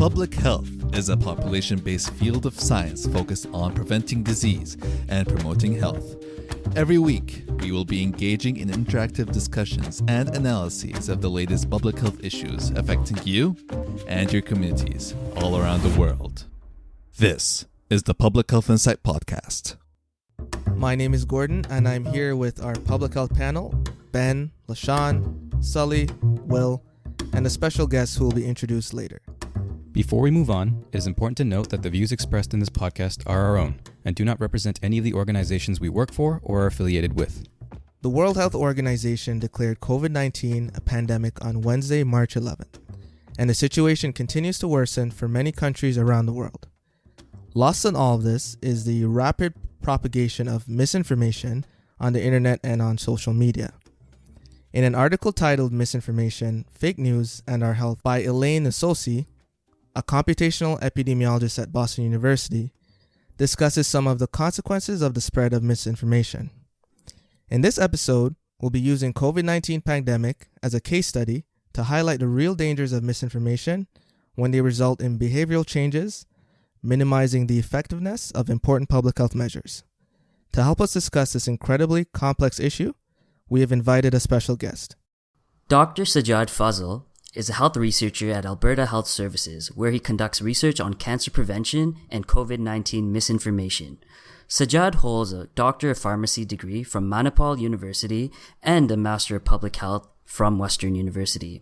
Public health is a population-based field of science focused on preventing disease and promoting health. Every week, we will be engaging in interactive discussions and analyses of the latest public health issues affecting you and your communities all around the world. This is the Public Health Insight podcast. My name is Gordon, and I'm here with our public health panel, Ben, LaShawn, Sully, Will, and a special guest who will be introduced later. Before we move on, it is important to note that the views expressed in this podcast are our own and do not represent any of the organizations we work for or are affiliated with. The World Health Organization declared COVID-19 a pandemic on Wednesday, March 11th, and the situation continues to worsen for many countries around the world. Lost in all of this is the rapid propagation of misinformation on the internet and on social media. In an article titled Misinformation, Fake News and Our Health by Elaine Nasosi, a computational epidemiologist at Boston University, discusses some of the consequences of the spread of misinformation. In this episode, we'll be using COVID-19 pandemic as a case study to highlight the real dangers of misinformation when they result in behavioral changes, minimizing the effectiveness of important public health measures. To help us discuss this incredibly complex issue, we have invited a special guest. Dr. Sajjad Fazal is a health researcher at Alberta Health Services, where he conducts research on cancer prevention and COVID-19 misinformation. Sajjad holds a Doctor of Pharmacy degree from Manipal University and a Master of Public Health from Western University.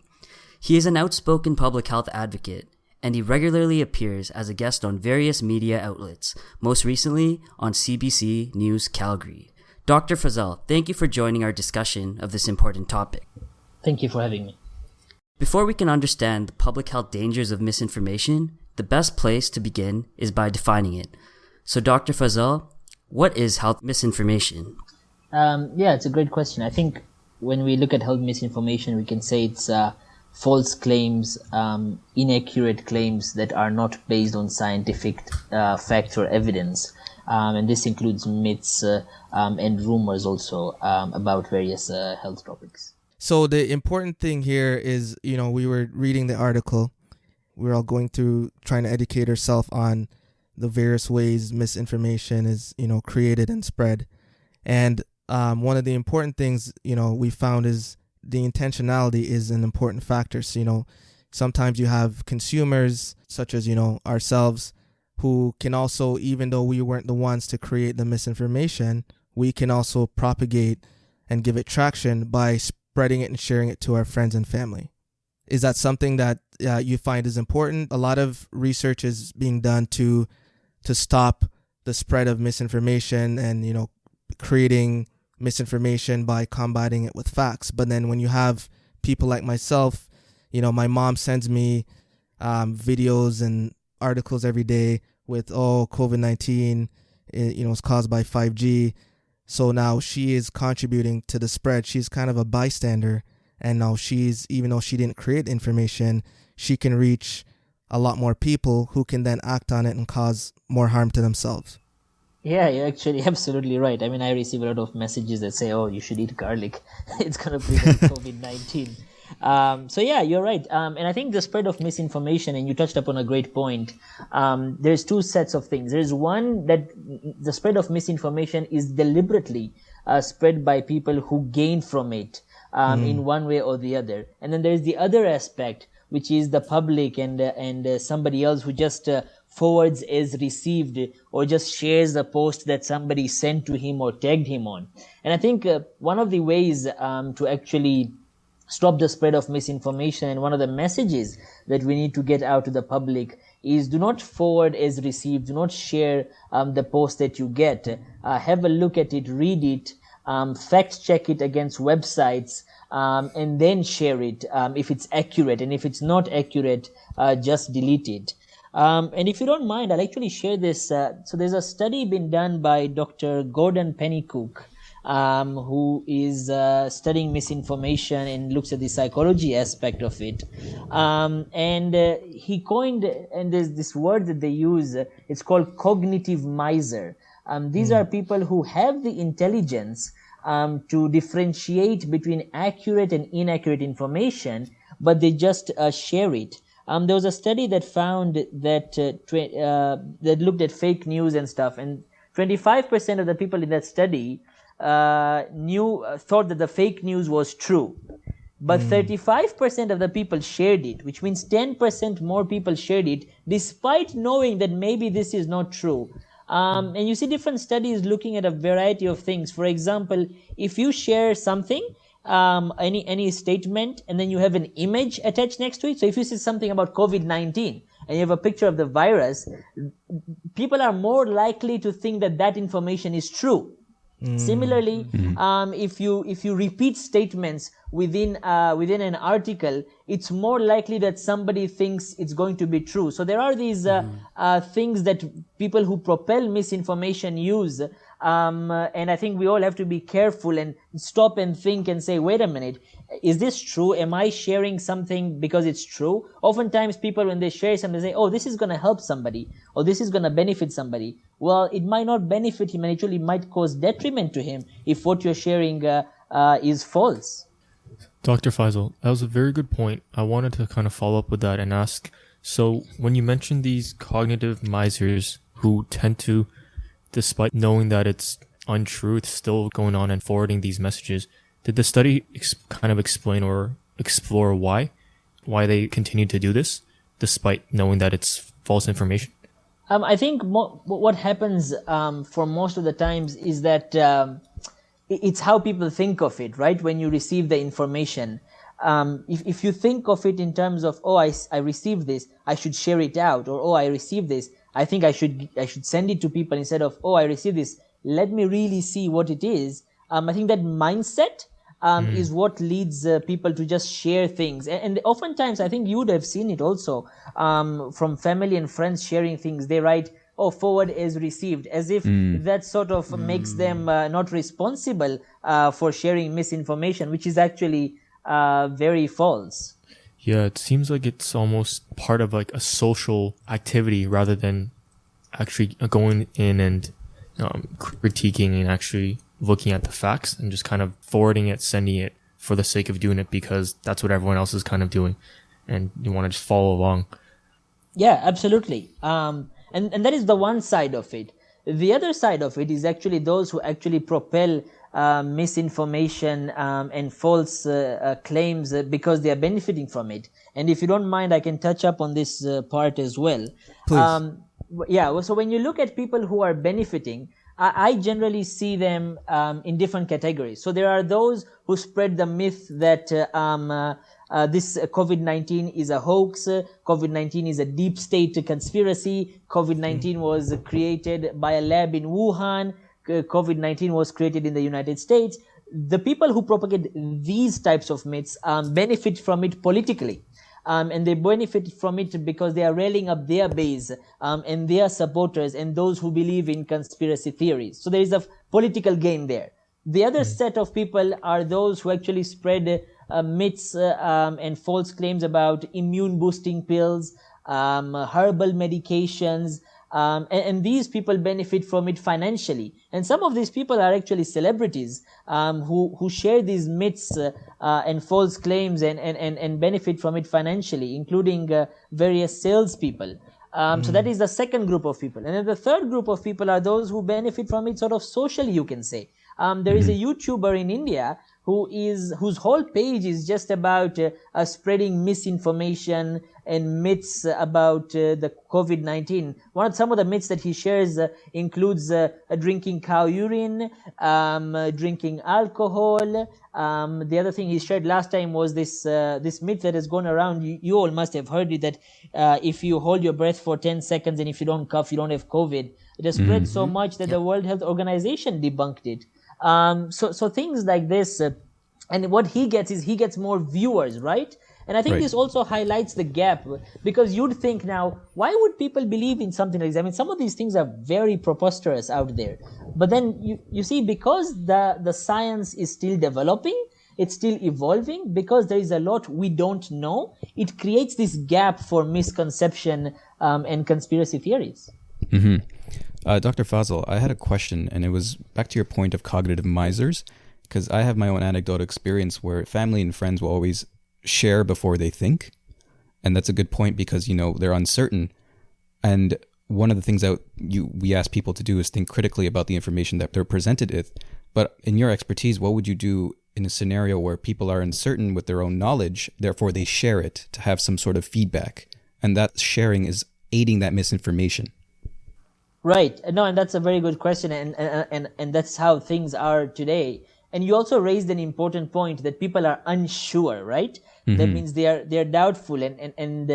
He is an outspoken public health advocate, and he regularly appears as a guest on various media outlets, most recently on CBC News Calgary. Dr. Fazal, thank you for joining our discussion of this important topic. Thank you for having me. Before we can understand the public health dangers of misinformation, the best place to begin is by defining it. So, Dr. Fazal, what is health misinformation? It's a great question. I think when we look at health misinformation, we can say it's false claims, inaccurate claims that are not based on scientific facts or evidence. And this includes myths and rumors also about various health topics. So the important thing here is, we were reading the article. We were all going through trying to educate ourselves on the various ways misinformation is, created and spread. And one of the important things, we found is the intentionality is an important factor. So, sometimes you have consumers such as, ourselves who can also, even though we weren't the ones to create the misinformation, we can also propagate and give it traction by spreading it and sharing it to our friends and family. Is that something that you find is important? A lot of research is being done to stop the spread of misinformation and, creating misinformation by combating it with facts. But then when you have people like myself, my mom sends me videos and articles every day with, COVID-19, is caused by 5G. So now she is contributing to the spread. She's kind of a bystander. And now even though she didn't create information, she can reach a lot more people who can then act on it and cause more harm to themselves. Yeah, you're actually absolutely right. I mean, I receive a lot of messages that say, you should eat garlic. It's going to prevent COVID-19. You're right. And I think the spread of misinformation, and you touched upon a great point, there's two sets of things. There's one that the spread of misinformation is deliberately spread by people who gain from it in one way or the other. And then there's the other aspect, which is the public and somebody else who just forwards as received or just shares the post that somebody sent to him or tagged him on. And I think one of the ways to actually stop the spread of misinformation, and one of the messages that we need to get out to the public is do not forward as received, do not share the post that you get. Have a look at it, read it, fact check it against websites, and then share it if it's accurate. And if it's not accurate, just delete it. And if you don't mind, I'll actually share this. So there's a study been done by Dr. Gordon Pennycook, who is studying misinformation and looks at the psychology aspect of it. And he coined, and there's this word that they use, it's called cognitive miser. These are people who have the intelligence to differentiate between accurate and inaccurate information, but they just share it. There was a study that found that that looked at fake news and stuff, and 25% of the people in that study thought that the fake news was true. But 35% of the people shared it, which means 10% more people shared it, despite knowing that maybe this is not true. And you see different studies looking at a variety of things. For example, if you share something, any statement, and then you have an image attached next to it. So if you say something about COVID-19 and you have a picture of the virus, people are more likely to think that that information is true. Similarly, if you repeat statements within an article, it's more likely that somebody thinks it's going to be true. So there are these things that people who propel misinformation use, and I think we all have to be careful and stop and think and say, wait a minute, is this true? Am I sharing something because it's true? Oftentimes people, when they share something, they say, oh, this is going to help somebody, or this is going to benefit somebody. Well, it might not benefit him, and actually might cause detriment to him if what you're sharing is false. Dr. Faisal, that was a very good point. I wanted to kind of follow up with that and ask, so when you mentioned these cognitive misers who tend to, despite knowing that it's untruth, still going on and forwarding these messages, did the study kind of explain or explore why they continue to do this, despite knowing that it's false information? I think what happens for most of the times is that it's how people think of it, right? When you receive the information, if you think of it in terms of, oh, I received this, I should share it out, or oh, I received this, I think I should send it to people, instead of, oh, I received this, let me really see what it is. I think that mindset is what leads people to just share things. And oftentimes, I think you would have seen it also from family and friends sharing things. They write, oh, forward as received, as if that sort of makes them not responsible for sharing misinformation, which is actually very false. Yeah, it seems like it's almost part of like a social activity rather than actually going in and critiquing and actually looking at the facts and just kind of forwarding it, sending it for the sake of doing it because that's what everyone else is kind of doing and you want to just follow along. Yeah, absolutely. And that is the one side of it. The other side of it is actually those who actually propel misinformation and false claims because they are benefiting from it. And if you don't mind, I can touch up on this part as well. Please. So when you look at people who are benefiting, I generally see them in different categories. So there are those who spread the myth that this COVID-19 is a hoax, COVID-19 is a deep state conspiracy, COVID-19 was created by a lab in Wuhan, COVID-19 was created in the United States. The people who propagate these types of myths benefit from it politically. And they benefit from it because they are railing up their base and their supporters and those who believe in conspiracy theories. So there is a political gain there. The other set of people are those who actually spread myths and false claims about immune boosting pills, herbal medications, and these people benefit from it financially. And some of these people are actually celebrities who share these myths and false claims and benefit from it financially, including various salespeople. So that is the second group of people. And then the third group of people are those who benefit from it sort of socially, you can say. There is a YouTuber in India whose whole page is just about spreading misinformation and myths about the COVID-19. Some of the myths that he shares includes drinking cow urine, drinking alcohol. The other thing he shared last time was this myth that has gone around. You all must have heard it, that if you hold your breath for 10 seconds and if you don't cough, you don't have COVID. It has spread so much that the World Health Organization debunked it. So things like this, and what he gets more viewers, right? And I think this also highlights the gap, because you'd think now, why would people believe in something like this? I mean, some of these things are very preposterous out there. But then you see, because the science is still developing, it's still evolving, because there is a lot we don't know, it creates this gap for misconception and conspiracy theories. Dr. Fazal, I had a question, and it was back to your point of cognitive misers, because I have my own anecdotal experience where family and friends will always share before they think. And that's a good point because, they're uncertain. And one of the things that we ask people to do is think critically about the information that they're presented with. But in your expertise, what would you do in a scenario where people are uncertain with their own knowledge, therefore they share it to have some sort of feedback? And that sharing is aiding that misinformation. Right. No, and that's a very good question, and that's how things are today. And you also raised an important point that people are unsure, right? Mm-hmm. That means they're doubtful, and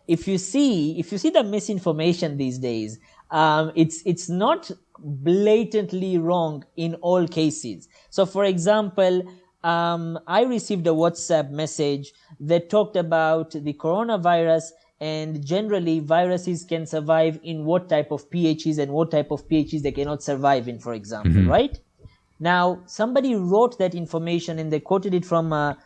if you see the misinformation these days, it's not blatantly wrong in all cases. So, for example, I received a WhatsApp message that talked about the coronavirus. And generally, viruses can survive in what type of pHs and what type of pHs they cannot survive in, for example, mm-hmm. right? Now, somebody wrote that information and they quoted it from a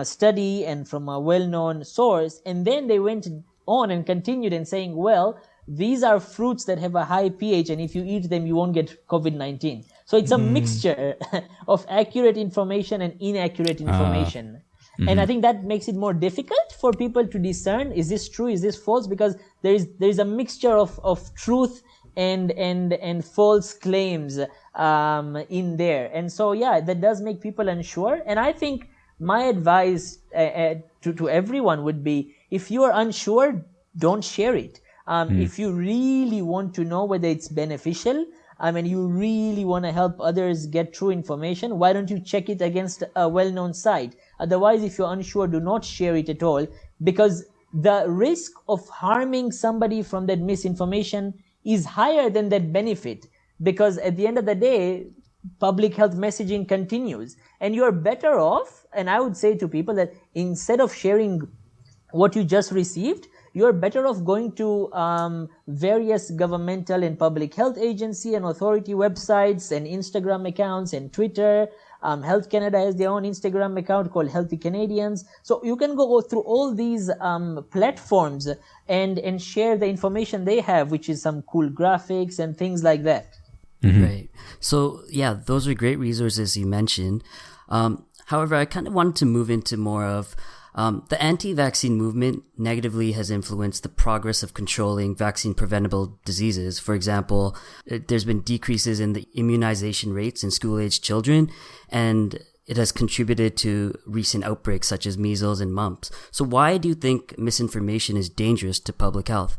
study and from a well-known source. And then they went on and continued and saying, well, these are fruits that have a high pH, and if you eat them, you won't get COVID-19. So it's a mixture of accurate information and inaccurate information. Mm-hmm. And I think that makes it more difficult for people to discern, is this true, is this false? Because there is a mixture of truth and false claims in there. And so, yeah, that does make people unsure. And I think my advice to everyone would be, if you are unsure, don't share it. If you really want to know whether it's beneficial, and you really want to help others get true information, why don't you check it against a well-known site? Otherwise, if you're unsure, do not share it at all, because the risk of harming somebody from that misinformation is higher than that benefit. Because at the end of the day, public health messaging continues, and you're better off. And I would say to people that instead of sharing what you just received, you're better off going to various governmental and public health agency and authority websites and Instagram accounts and Twitter. Health Canada has their own Instagram account called Healthy Canadians. So you can go through all these platforms and share the information they have, which is some cool graphics and things like that. Mm-hmm. Right. So, yeah, those are great resources you mentioned. However, I kind of wanted to move into more of the anti-vaccine movement negatively has influenced the progress of controlling vaccine-preventable diseases. For example, there's been decreases in the immunization rates in school-aged children, and it has contributed to recent outbreaks such as measles and mumps. So why do you think misinformation is dangerous to public health?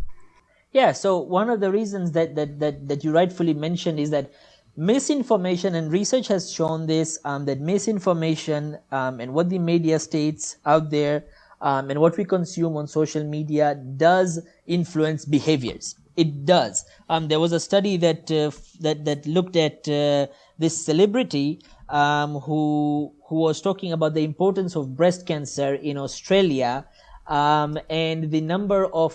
Yeah, so one of the reasons that you rightfully mentioned is that misinformation, and research has shown this, that misinformation and what the media states out there and what we consume on social media does influence behaviors. It does. There was a study that looked at this celebrity who was talking about the importance of breast cancer in Australia, and the number of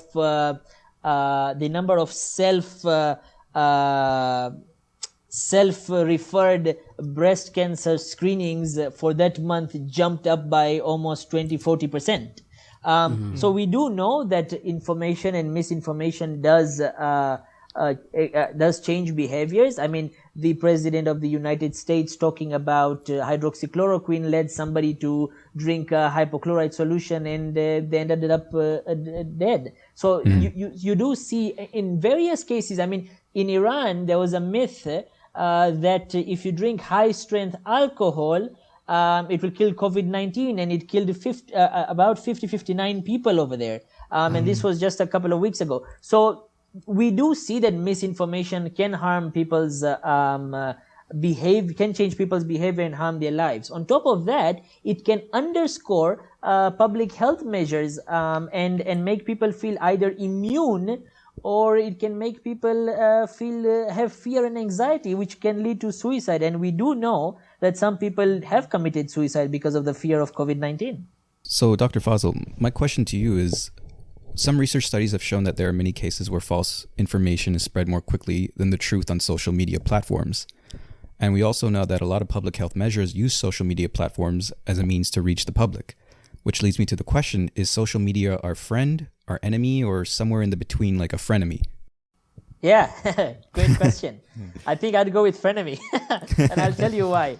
self-referred breast cancer screenings for that month jumped up by almost 20-40%. So we do know that information and misinformation does change behaviors. I mean, the president of the United States talking about hydroxychloroquine led somebody to drink a hypochlorite solution, and they ended up dead. So you do see in various cases. I mean, in Iran there was a myth that if you drink high-strength alcohol, it will kill COVID-19, and it killed about 59 people over there. And this was just a couple of weeks ago. So we do see that misinformation can harm people's behavior, can change people's behavior and harm their lives. On top of that, it can underscore public health measures and make people feel either immune, or it can make people have fear and anxiety, which can lead to suicide. And we do know that some people have committed suicide because of the fear of COVID-19. So, Dr. Fazil, my question to you is, some research studies have shown that there are many cases where false information is spread more quickly than the truth on social media platforms. And we also know that a lot of public health measures use social media platforms as a means to reach the public. Which leads me to the question, is social media our friend, our enemy, or somewhere in the between, like a frenemy? Yeah, great question. I think I'd go with frenemy, and I'll tell you why.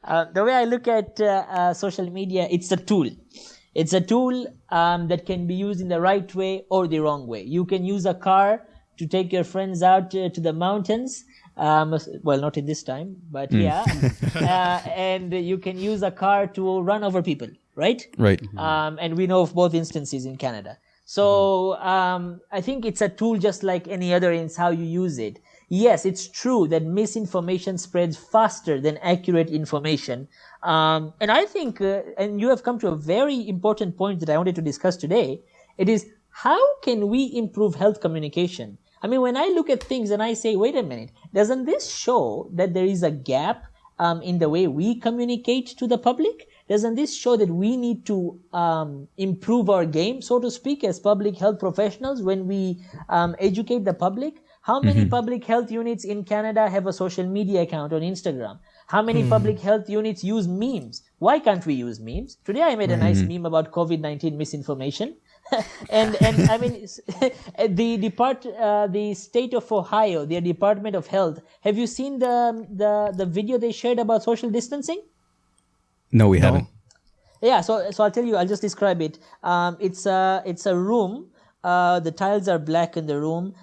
The way I look at social media, it's a tool. It's a tool that can be used in the right way or the wrong way. You can use a car to take your friends out to the mountains. Well, not in this time, but yeah. And you can use a car to run over people, right? Right. And we know of both instances in Canada. So I think it's a tool just like any other, in how you use it. Yes, it's true that misinformation spreads faster than accurate information. And I think, and you have come to a very important point that I wanted to discuss today. It is, how can we improve health communication? I mean, when I look at things and I say, wait a minute, doesn't this show that there is a gap in the way we communicate to the public? Doesn't this show that we need to improve our game, so to speak, as public health professionals when we educate the public? How many public health units in Canada have a social media account on Instagram? How many public health units use memes? Why can't we use memes? Today I made a nice meme about COVID-19 misinformation. and I mean, the state of Ohio, their Department of Health, have you seen the video they shared about social distancing? No, we haven't. Yeah, so I'll tell you. I'll just describe it. It's a room. The tiles are black in the room.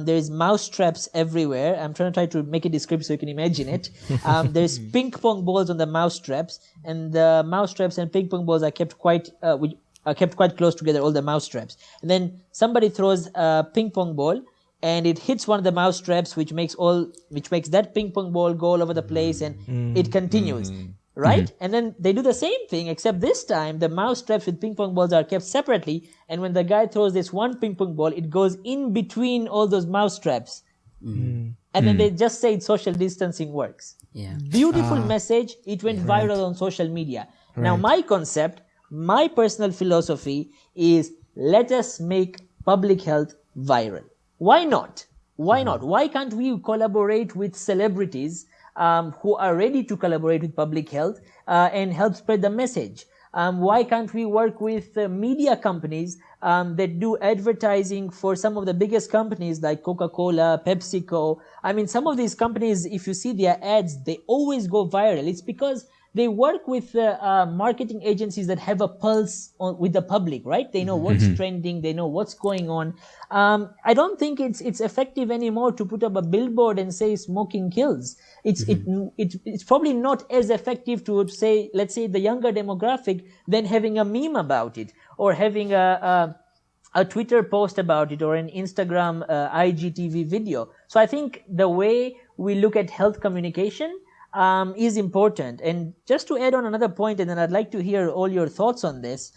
There's mouse traps everywhere. I'm try to make it descriptive so you can imagine it. There's ping pong balls on the mouse traps, and the mouse traps and ping pong balls are kept quite close together. All the mouse traps, and then somebody throws a ping pong ball, and it hits one of the mouse traps, which makes that ping pong ball go all over the place, and it continues. Right? And then they do the same thing, except this time the mouse traps with ping pong balls are kept separately, and when the guy throws this one ping pong ball, it goes in between all those mouse traps. And then they just say social distancing works. Yeah. Beautiful message. It went viral on social media. Now my concept, my personal philosophy is, let us make public health viral. Why not? Why not? Why can't we collaborate with celebrities who are ready to collaborate with public health and help spread the message? Why can't we work with media companies that do advertising for some of the biggest companies like Coca-Cola, PepsiCo? I mean, some of these companies, if you see their ads, they always go viral. It's because they work with marketing agencies that have a pulse with the public, right? They know what's trending. They know what's going on. I don't think it's effective anymore to put up a billboard and say smoking kills. It's probably not as effective to say, let's say, the younger demographic than having a meme about it, or having a Twitter post about it, or an Instagram IGTV video. So I think the way we look at health communication is important. And just to add on another point, and then I'd like to hear all your thoughts on this,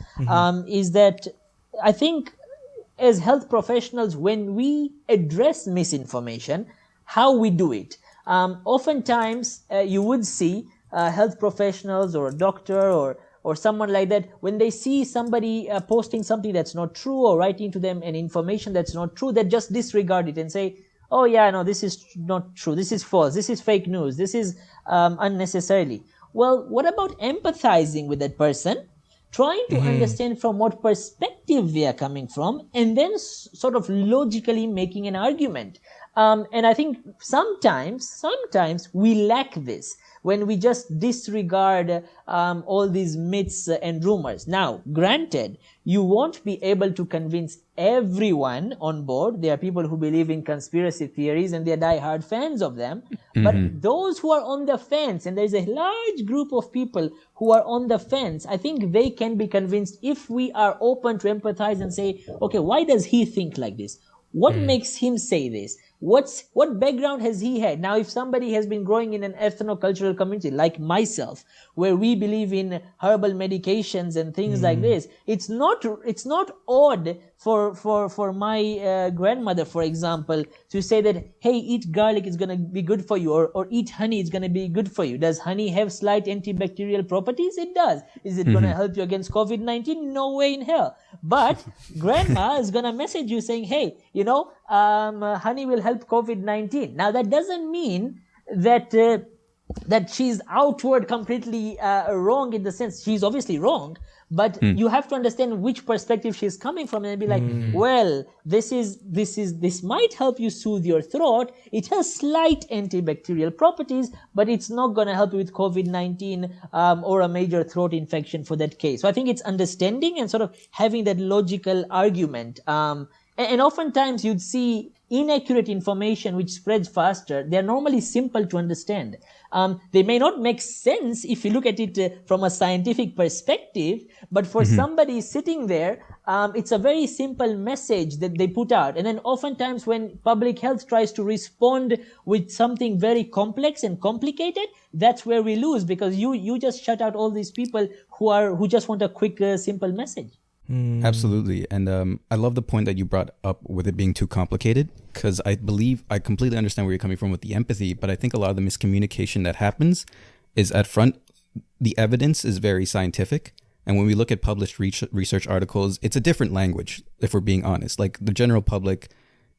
is that I think as health professionals, when we address misinformation, how we do it. Oftentimes, you would see health professionals or a doctor or someone like that, when they see somebody posting something that's not true, or writing to them an information that's not true, they just disregard it and say, oh yeah, no, this is not true, this is false, this is fake news, this is unnecessarily. Well, what about empathizing with that person, trying to understand from what perspective they are coming from, and then sort of logically making an argument? And I think sometimes we lack this when we just disregard all these myths and rumors. Now, granted, you won't be able to convince everyone on board. There are people who believe in conspiracy theories and they're diehard fans of them. But those who are on the fence, and there's a large group of people who are on the fence, I think they can be convinced if we are open to empathize and say, okay, why does he think like this? What makes him say this? What background has he had? Now, if somebody has been growing in an ethno-cultural community like myself, where we believe in herbal medications and things like this, it's not odd for my grandmother, for example, to say that, hey, eat garlic, it's going to be good for you, or eat honey, it's going to be good for you. Does honey have slight antibacterial properties? It does. Is it going to help you against COVID-19? No way in hell. But grandma is going to message you saying, hey, honey will help COVID-19. Now, that doesn't mean that she's outward completely wrong, in the sense she's obviously wrong, but you have to understand which perspective she's coming from and be like, well, this might help you soothe your throat. It has slight antibacterial properties, but it's not going to help you with COVID-19 or a major throat infection for that case. So I think it's understanding and sort of having that logical argument. And oftentimes you'd see inaccurate information which spreads faster. They're normally simple to understand. They may not make sense if you look at it from a scientific perspective, but for somebody sitting there, it's a very simple message that they put out. And then oftentimes when public health tries to respond with something very complex and complicated, that's where we lose, because you just shut out all these people who just want a quick, simple message. Absolutely. And I love the point that you brought up with it being too complicated, because I completely understand where you're coming from with the empathy, but I think a lot of the miscommunication that happens is at front, the evidence is very scientific. And when we look at published research articles, it's a different language, if we're being honest. Like the general public,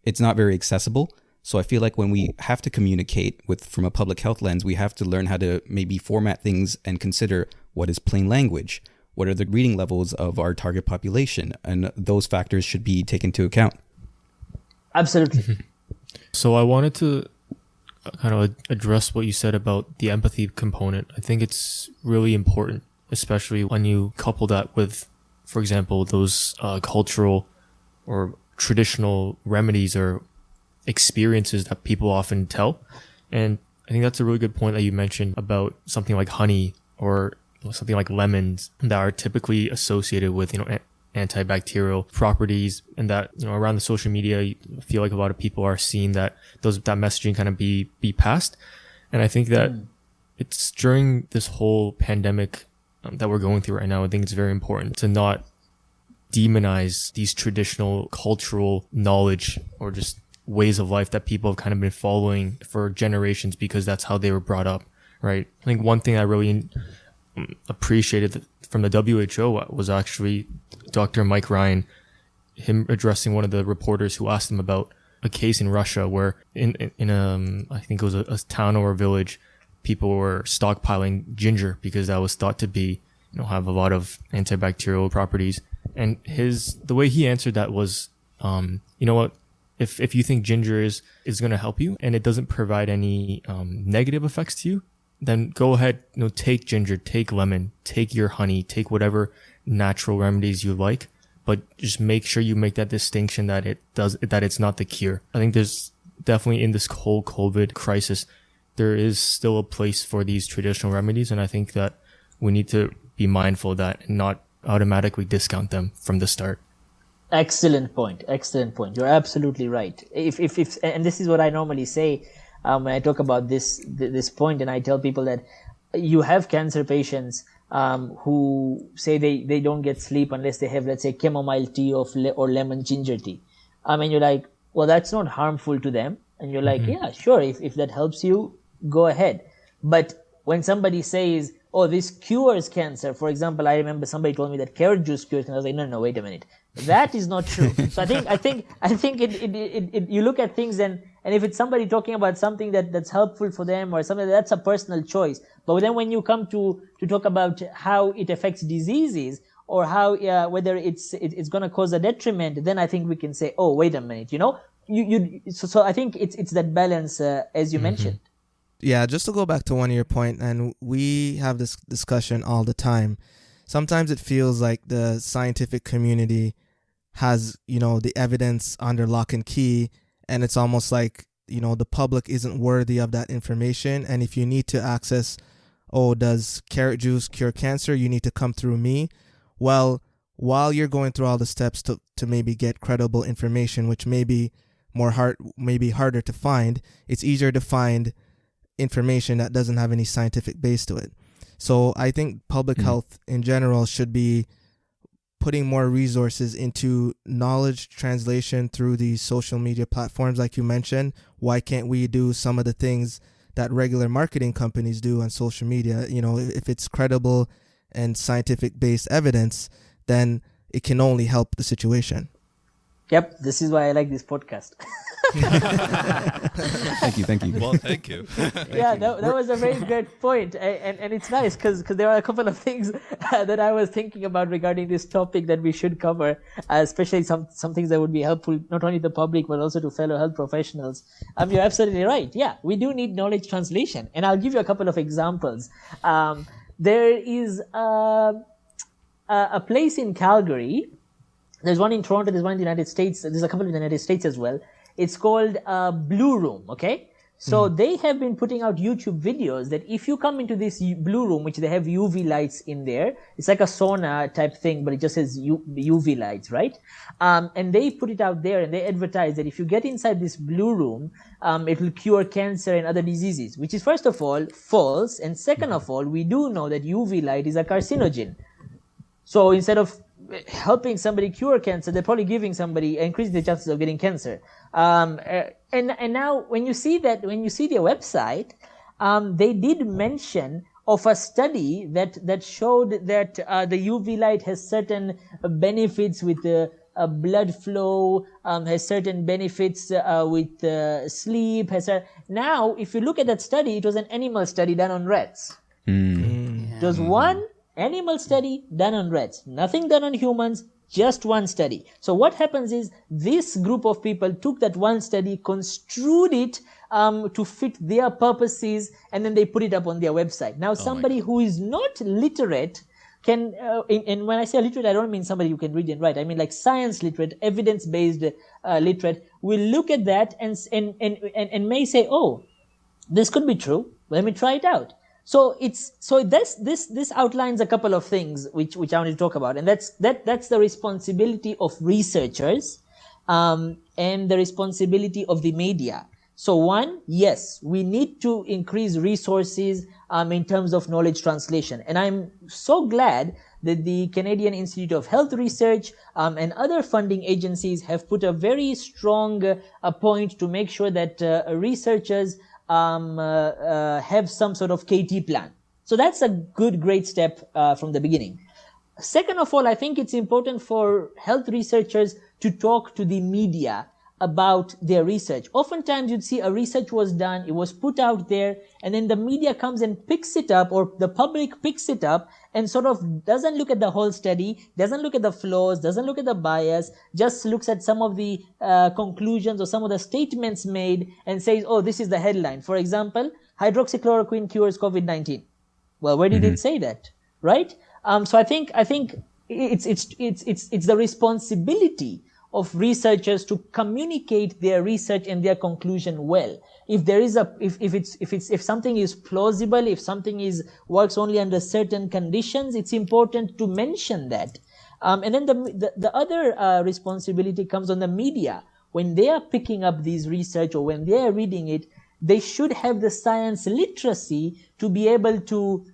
it's not very accessible. So I feel like when we have to communicate from a public health lens, we have to learn how to maybe format things and consider what is plain language. What are the reading levels of our target population? And those factors should be taken into account. Absolutely. So I wanted to kind of address what you said about the empathy component. I think it's really important, especially when you couple that with, for example, those cultural or traditional remedies or experiences that people often tell. And I think that's a really good point that you mentioned about something like honey or something like lemons that are typically associated with, antibacterial properties, and that, around the social media, I feel like a lot of people are seeing that messaging kind of be passed. And I think that it's during this whole pandemic that we're going through right now, I think it's very important to not demonize these traditional cultural knowledge or just ways of life that people have kind of been following for generations because that's how they were brought up, right? I think one thing I really appreciated from the WHO was actually Dr. Mike Ryan, him addressing one of the reporters who asked him about a case in Russia where in I think it was a town or a village, people were stockpiling ginger because that was thought to be, have a lot of antibacterial properties. And the way he answered that was, what, if you think ginger is going to help you and it doesn't provide any negative effects to you, then go ahead, take ginger, take lemon, take your honey, take whatever natural remedies you like, but just make sure you make that distinction that it's not the cure. I think there's definitely, in this whole COVID crisis, there is still a place for these traditional remedies. And I think that we need to be mindful of that and not automatically discount them from the start. Excellent point. You're absolutely right. If and this is what I normally say, when I talk about this point, and I tell people that you have cancer patients who say they don't get sleep unless they have, let's say, chamomile tea or lemon ginger tea. And you're like, well, that's not harmful to them. And you're like, yeah, sure, if that helps you, go ahead. But when somebody says, oh, this cures cancer, for example, I remember somebody told me that carrot juice cures cancer. I was like, no, wait a minute. That is not true. So I think it you look at things and if it's somebody talking about something that's helpful for them or something, that's a personal choice. But then when you come to talk about how it affects diseases or how whether it's going to cause a detriment, then I think we can say, oh, wait a minute, So I think it's that balance as you mentioned. Yeah, just to go back to one of your point, and we have this discussion all the time. Sometimes it feels like the scientific community has, the evidence under lock and key, and it's almost like, the public isn't worthy of that information. And if you need to access, does carrot juice cure cancer? You need to come through me. Well, while you're going through all the steps to maybe get credible information, which may be harder to find, it's easier to find information that doesn't have any scientific base to it. So I think public health in general should be putting more resources into knowledge translation through these social media platforms like you mentioned. Why can't we do some of the things that regular marketing companies do on social media? If it's credible and scientific based evidence, then it can only help the situation. Yep, this is why I like this podcast. Thank you. Well, thank you. Yeah, that was a very great point. And it's nice because there are a couple of things that I was thinking about regarding this topic that we should cover, especially some things that would be helpful not only to the public but also to fellow health professionals. You're absolutely right. Yeah, we do need knowledge translation. And I'll give you a couple of examples. There is a place in Calgary. There's one in Toronto, there's one in the United States, there's a couple in the United States as well. It's called Blue Room, okay? So they have been putting out YouTube videos that if you come into this Blue Room, which they have UV lights in there, it's like a sauna type thing, but it just says UV lights, right? And they put it out there and they advertise that if you get inside this Blue Room, it will cure cancer and other diseases, which is first of all false. And second of all, we do know that UV light is a carcinogen. So instead of helping somebody cure cancer, they're probably giving somebody, increasing the chances of getting cancer. And now when you see their website, they did mention of a study that showed that the UV light has certain benefits with blood flow, has certain benefits with sleep. Now, if you look at that study, it was an animal study done on rats. It was one animal study done on rats, nothing done on humans, just one study. So what happens is this group of people took that one study, construed it to fit their purposes, and then they put it up on their website. Now somebody who is not literate can, and when I say literate, I don't mean somebody who can read and write. I mean like science literate, evidence-based literate, will look at that and may say, oh, this could be true. Let me try it out. So this outlines a couple of things which I want to talk about, and that's the responsibility of researchers, and the responsibility of the media. So one, yes, we need to increase resources in terms of knowledge translation, and I'm so glad that the Canadian Institute of Health Research and other funding agencies have put a very strong point to make sure that researchers have some sort of KT plan. So that's a great step from the beginning. Second of all, I think it's important for health researchers to talk to the media about their research. Oftentimes you'd see a research was done, it was put out there, and then the media comes and picks it up, or the public picks it up and sort of doesn't look at the whole study, doesn't look at the flaws, doesn't look at the bias, just looks at some of the conclusions or some of the statements made and says, oh, this is the headline. For example, hydroxychloroquine cures COVID-19. Well, where did it say that? Right? So I think it's the responsibility of researchers to communicate their research and their conclusion well. If there is if something is plausible, if something works only under certain conditions, it's important to mention that. And then the other responsibility comes on the media. When they are picking up these research or when they are reading it, they should have the science literacy to be able to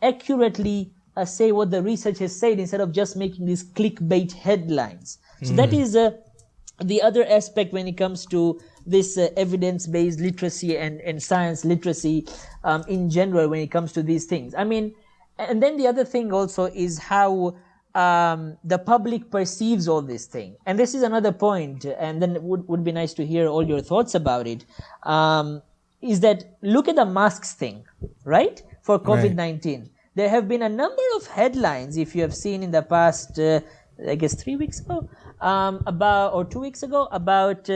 accurately say what the research has said instead of just making these clickbait headlines. So that is the other aspect when it comes to this evidence-based literacy and science literacy in general when it comes to these things. I mean, and then the other thing also is how the public perceives all this thing. And this is another point, and then it would be nice to hear all your thoughts about it, is that look at the masks thing, right? For COVID-19. Right. There have been a number of headlines, if you have seen in the past, I guess 3 weeks ago, or 2 weeks ago, about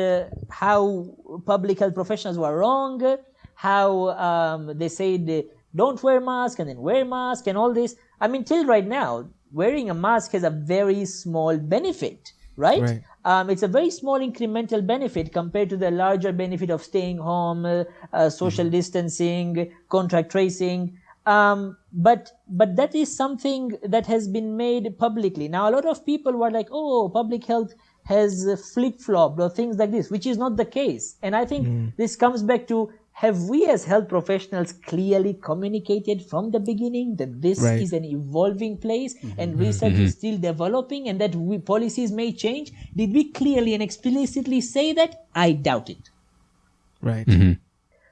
how public health professionals were wrong, how they said don't wear mask and then wear mask and all this. I mean, till right now, wearing a mask has a very small benefit, right? It's a very small incremental benefit compared to the larger benefit of staying home, social distancing, contact tracing. But that is something that has been made publicly. Now, a lot of people were like, oh, public health has flip-flopped or things like this, which is not the case. And I think this comes back to, have we as health professionals clearly communicated from the beginning that this is an evolving place and research is still developing and that policies may change? Did we clearly and explicitly say that? I doubt it. Right.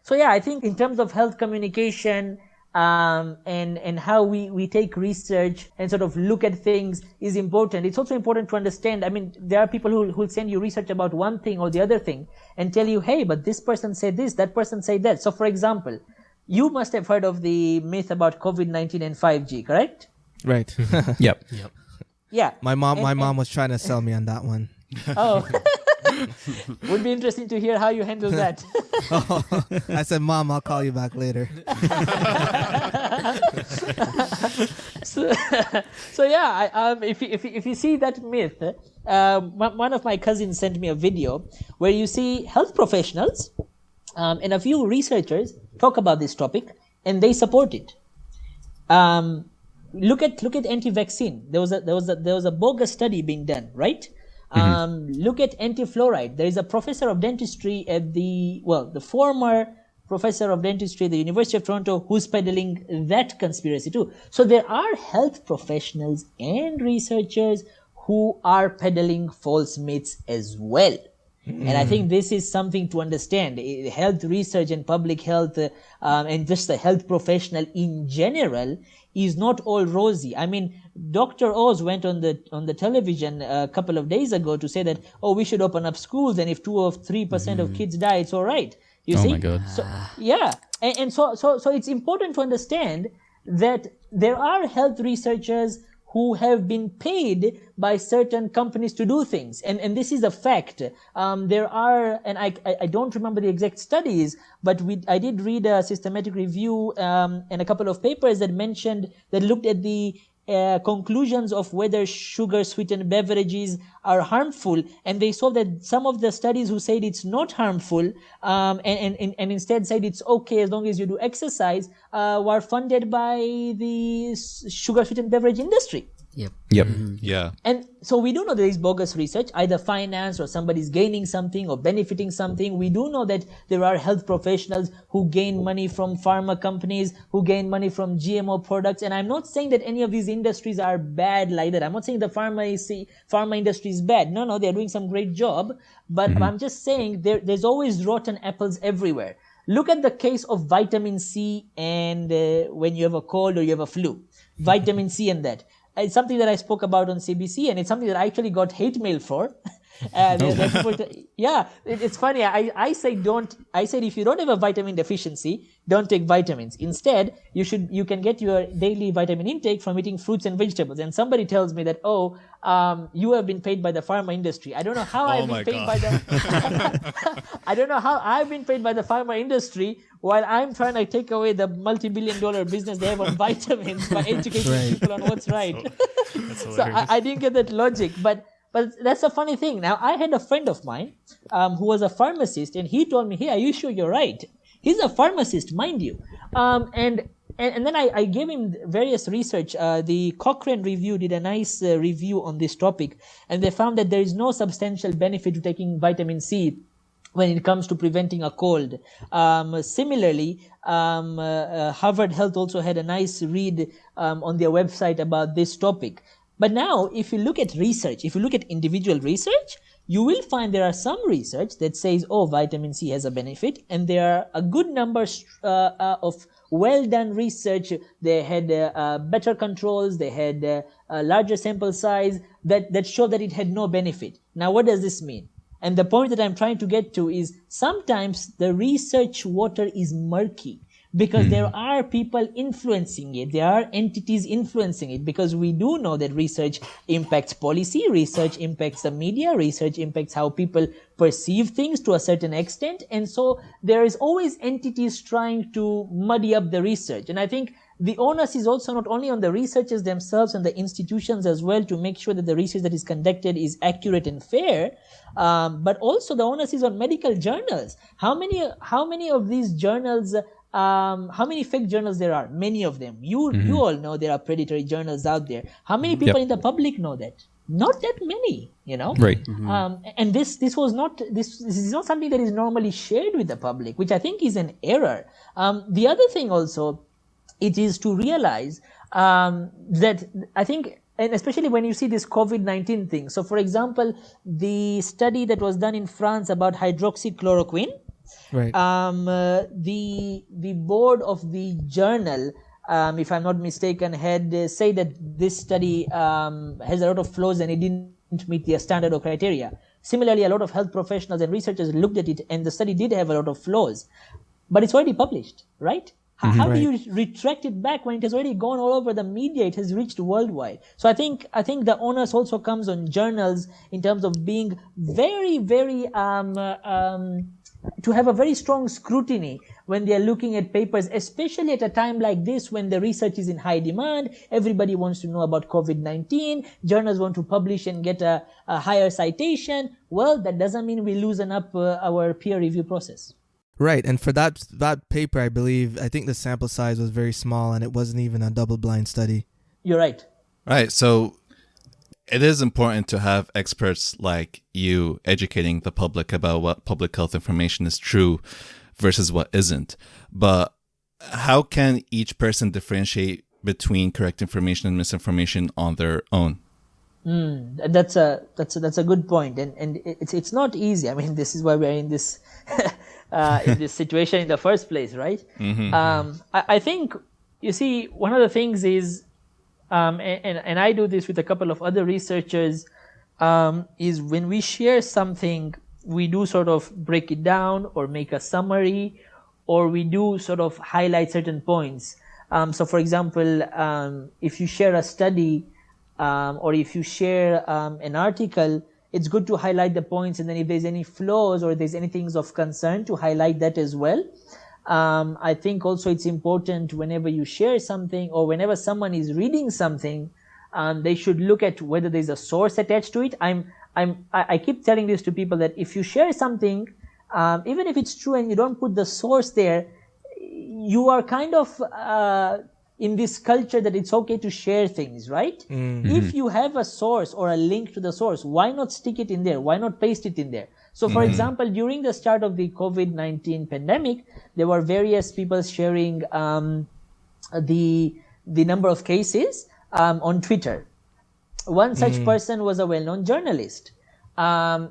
So yeah, I think in terms of health communication, and how we take research and sort of look at things is important. It's also important to understand, I mean, there are people who'll send you research about one thing or the other thing and tell you, hey, but this person said this, that person said that. So for example, you must have heard of the myth about COVID-19 and 5G, correct? Right. Yep. Yeah. My mom was trying to sell me on that one. Oh. Would be interesting to hear how you handle that. I said, Mom, I'll call you back later. So yeah, if you see that myth, one of my cousins sent me a video where you see health professionals and a few researchers talk about this topic and they support it. Look at anti-vaccine. There was a bogus study being done, right? Look at anti-fluoride. There is a professor of dentistry at the former professor of dentistry at the University of Toronto who's peddling that conspiracy too. So there are health professionals and researchers who are peddling false myths as well. And I think this is something to understand. Health research and public health and just the health professional in general is not all rosy. I mean, Dr. Oz went on the television a couple of days ago to say that, we should open up schools, and if 2 or 3% of kids die, it's all right. You see? Oh my God. So, yeah. And so it's important to understand that there are health researchers who have been paid by certain companies to do things. And this is a fact. There are, and I don't remember the exact studies, but I did read a systematic review and a couple of papers that looked at the conclusions of whether sugar-sweetened beverages are harmful, and they saw that some of the studies who said it's not harmful and instead said it's okay as long as you do exercise were funded by the sugar-sweetened beverage industry. Yep. Yeah. And so we do know there is bogus research, either finance or somebody's gaining something or benefiting something. We do know that there are health professionals who gain money from pharma companies, who gain money from GMO products. And I'm not saying that any of these industries are bad like that. I'm not saying the pharma industry is bad. No, they're doing some great job. But I'm just saying there's always rotten apples everywhere. Look at the case of vitamin C and when you have a cold or you have a flu. Vitamin C and that. It's something that I spoke about on CBC, and it's something that I actually got hate mail for. It's funny. I said if you don't have a vitamin deficiency, don't take vitamins. Instead, you can get your daily vitamin intake from eating fruits and vegetables. And somebody tells me that, you have been paid by the pharma industry. I don't know how I've been paid by the I don't know how I've been paid by the pharma industry while I'm trying to take away the multi-billion-dollar business they have on vitamins by educating people on what's right. So I didn't get that logic, but that's a funny thing. Now, I had a friend of mine who was a pharmacist, and he told me, hey, are you sure you're right? He's a pharmacist, mind you. And then I gave him various research. The Cochrane Review did a nice review on this topic, and they found that there is no substantial benefit to taking vitamin C when it comes to preventing a cold. Similarly, Harvard Health also had a nice read on their website about this topic. But now, if you look at research, if you look at individual research, you will find there are some research that says, vitamin C has a benefit, and there are a good number of well-done research. They had better controls, they had a larger sample size that show that it had no benefit. Now, what does this mean? And the point that I'm trying to get to is sometimes the research water is murky because there are people influencing it. There are entities influencing it, because we do know that research impacts policy, research impacts the media, research impacts how people perceive things to a certain extent. And so there is always entities trying to muddy up the research. And I think the onus is also not only on the researchers themselves and the institutions as well to make sure that the research that is conducted is accurate and fair, but also the onus is on medical journals. How many of these journals, how many fake journals there are? Many of them. You all know there are predatory journals out there. How many people in the public know that? Not that many, Right. And this is not something that is normally shared with the public, which I think is an error. The other thing also, it is to realize that I think, and especially when you see this COVID-19 thing. So, for example, the study that was done in France about hydroxychloroquine, Right. the board of the journal if I'm not mistaken, had said that this study has a lot of flaws and it didn't meet their standard or criteria. Similarly, a lot of health professionals and researchers looked at it, and the study did have a lot of flaws, but it's already published, right? How do you retract it back when it has already gone all over the media? It has reached worldwide. So I think the onus also comes on journals in terms of being very, very to have a very strong scrutiny when they are looking at papers, especially at a time like this when the research is in high demand. Everybody wants to know about COVID-19. Journals want to publish and get a higher citation. Well, that doesn't mean we loosen up our peer review process. Right, and for that paper, I think the sample size was very small, and it wasn't even a double-blind study. You're right. Right, so it is important to have experts like you educating the public about what public health information is true versus what isn't. But how can each person differentiate between correct information and misinformation on their own? That's a good point, and it's not easy. I mean, this is why we're in this in this situation in the first place, right? I think, you see, one of the things is, and I do this with a couple of other researchers, is when we share something, we do sort of break it down or make a summary, or we do sort of highlight certain points. So, for example, if you share a study or if you share an article, it's good to highlight the points, and then if there's any flaws or if there's anything of concern, to highlight that as well. I think also it's important whenever you share something or whenever someone is reading something, they should look at whether there's a source attached to it. I keep telling this to people that if you share something, even if it's true and you don't put the source there, you are kind of in this culture that it's okay to share things, right? If you have a source or a link to the source, why not stick it in there? Why not paste it in there? So, for example, during the start of the COVID-19 pandemic, there were various people sharing the number of cases on Twitter. One such person was a well-known journalist.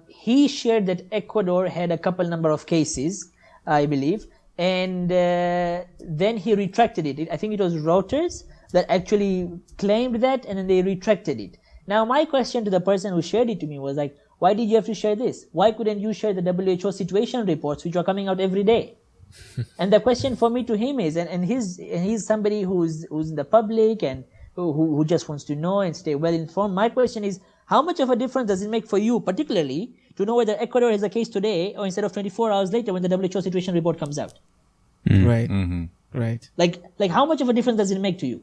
He shared that Ecuador had a couple number of cases, I believe, and then he retracted it. I think it was Reuters that actually claimed that, and then they retracted it. Now, my question to the person who shared it to me was like, why did you have to share this? Why couldn't you share the WHO situation reports, which are coming out every day? And the question for me to him is, and he's somebody who's in the public and who just wants to know and stay well informed. My question is, how much of a difference does it make for you, particularly, to know whether Ecuador has a case today or instead of 24 hours later when the WHO situation report comes out? Right. Right. Like how much of a difference does it make to you?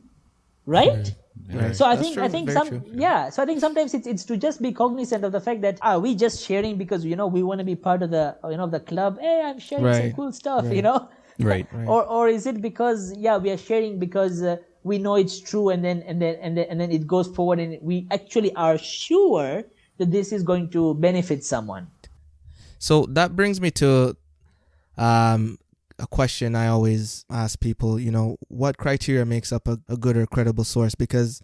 Right? Right. So I That's think true. I think Very some true. So I think sometimes it's to just be cognizant of the fact that are we just sharing because we want to be part of the the club? Hey, I'm sharing some Right. cool stuff, Right. Or is it because we are sharing because we know it's true, and then it goes forward and we actually are sure that this is going to benefit someone. So that brings me to a question I always ask people, what criteria makes up a good or credible source? Because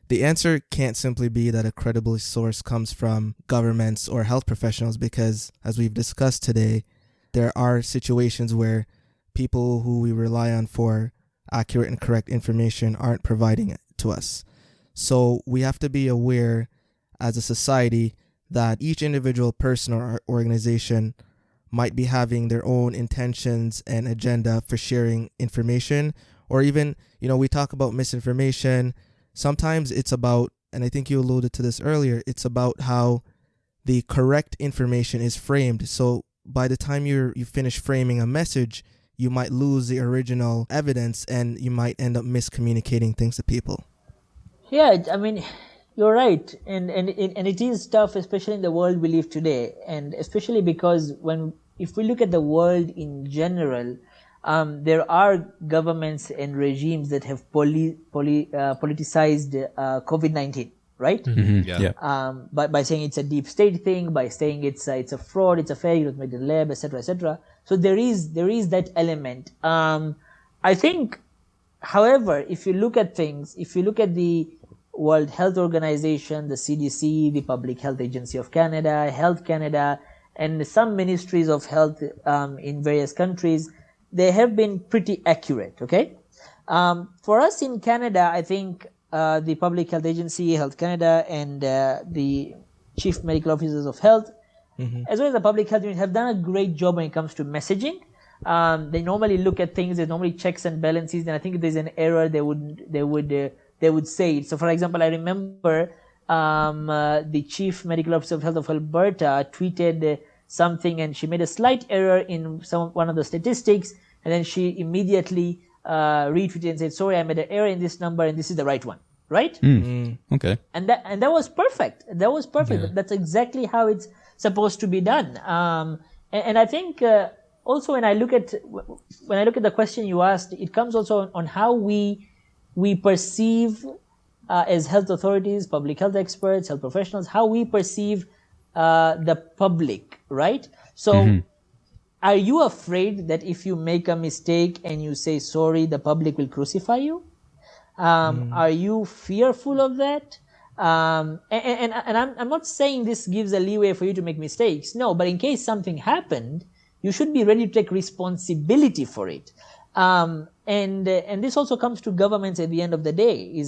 the answer can't simply be that a credible source comes from governments or health professionals, because as we've discussed today, there are situations where people who we rely on for accurate and correct information aren't providing it to us. So we have to be aware as a society that each individual person or organization might be having their own intentions and agenda for sharing information, or even, we talk about misinformation. Sometimes it's about, and I think you alluded to this earlier, it's about how the correct information is framed. So by the time you finish framing a message, you might lose the original evidence and you might end up miscommunicating things to people. Yeah, I mean, you're right, and it is tough, especially in the world we live today, and especially because if we look at the world in general, there are governments and regimes that have politicized COVID-19, right? By saying it's a deep state thing, by saying it's a fraud, it's a failure, it was made in the lab, etc., etc. So there is that element. I think, however, if you look at things, if you look at the World Health Organization, the CDC, the Public Health Agency of Canada, Health Canada, and some ministries of health in various countries, they have been pretty accurate, okay? For us in Canada, I think the Public Health Agency, Health Canada, and the Chief Medical Officers of Health, as well as the Public Health Unit, have done a great job when it comes to messaging. They normally look at things. There's normally checks and balances. And I think if there's an error, they would say it. So, for example, I remember the Chief Medical Officer of Health of Alberta tweeted something, and she made a slight error in one of the statistics, and then she immediately retweeted and said, "Sorry, I made an error in this number, and this is the right one." Right? Okay. And that was perfect. That was perfect. Yeah. That's exactly how it's supposed to be done. And I think also when I look at the question you asked, it comes also on how we perceive as health authorities, public health experts, health professionals, how we perceive the public, right? So are you afraid that if you make a mistake and you say sorry, the public will crucify you? Are you fearful of that? And I'm not saying this gives a leeway for you to make mistakes. No, but in case something happened, you should be ready to take responsibility for it. And this also comes to governments at the end of the day.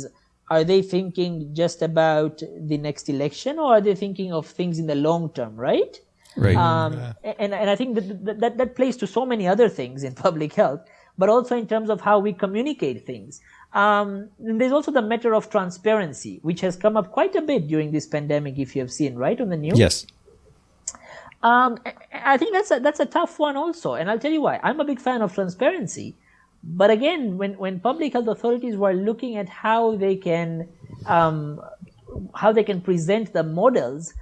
Are they thinking just about the next election, or are they thinking of things in the long term, right? Right. And I think that plays to so many other things in public health, but also in terms of how we communicate things. There's also the matter of transparency, which has come up quite a bit during this pandemic, if you have seen, right, on the news? Yes. I think that's a tough one also, and I'll tell you why. I'm a big fan of transparency, but again, when public health authorities were looking at how they can present the models,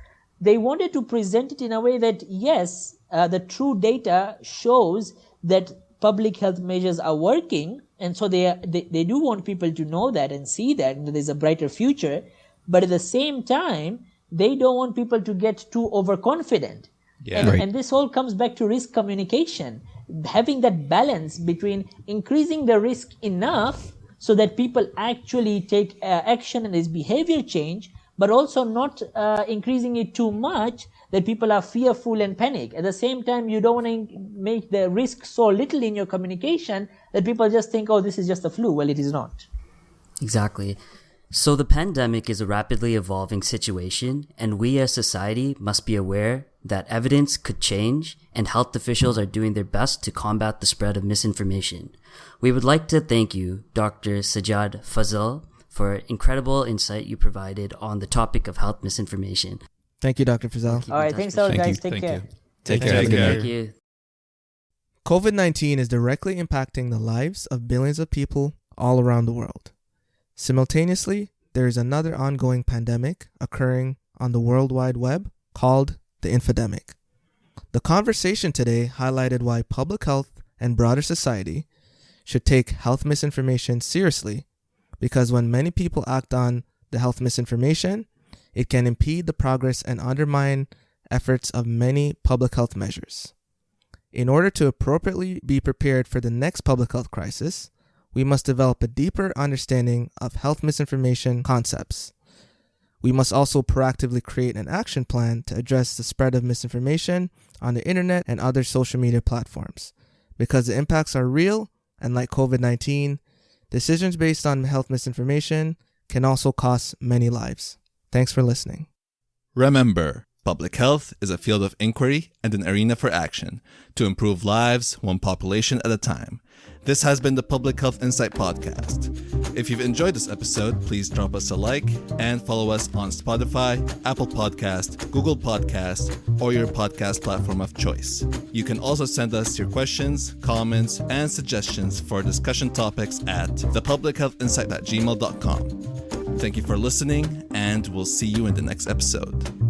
they wanted to present it in a way that, yes, the true data shows that public health measures are working, and so they do want people to know that and see that, and there's a brighter future. But at the same time, they don't want people to get too overconfident. Yeah. And this all comes back to risk communication, having that balance between increasing the risk enough so that people actually take action and there's behavior change, but also not increasing it too much that people are fearful and panic. At the same time, you don't want to make the risk so little in your communication that people just think, oh, this is just a flu. Well, it is not. Exactly. So the pandemic is a rapidly evolving situation, and we as society must be aware that evidence could change, and health officials are doing their best to combat the spread of misinformation. We would like to thank you, Dr. Sajjad Fazal, for incredible insight you provided on the topic of health misinformation. Thank you, Dr. Fazal. All right, thanks a lot, Thank guys. you. Take Thank care. you. Take Thank care. you. Thank you. COVID-19 is directly impacting the lives of billions of people all around the world. Simultaneously, there is another ongoing pandemic occurring on the World Wide Web called the infodemic. The conversation today highlighted why public health and broader society should take health misinformation seriously, because when many people act on the health misinformation, it can impede the progress and undermine efforts of many public health measures. In order to appropriately be prepared for the next public health crisis, we must develop a deeper understanding of health misinformation concepts. We must also proactively create an action plan to address the spread of misinformation on the internet and other social media platforms, because the impacts are real, and like COVID-19, decisions based on health misinformation can also cost many lives. Thanks for listening. Remember, public health is a field of inquiry and an arena for action to improve lives one population at a time. This has been the Public Health Insight podcast. If you've enjoyed this episode, please drop us a like and follow us on Spotify, Apple Podcast, Google Podcast, or your podcast platform of choice. You can also send us your questions, comments, and suggestions for discussion topics at thepublichealthinsight@gmail.com. Thank you for listening, and we'll see you in the next episode.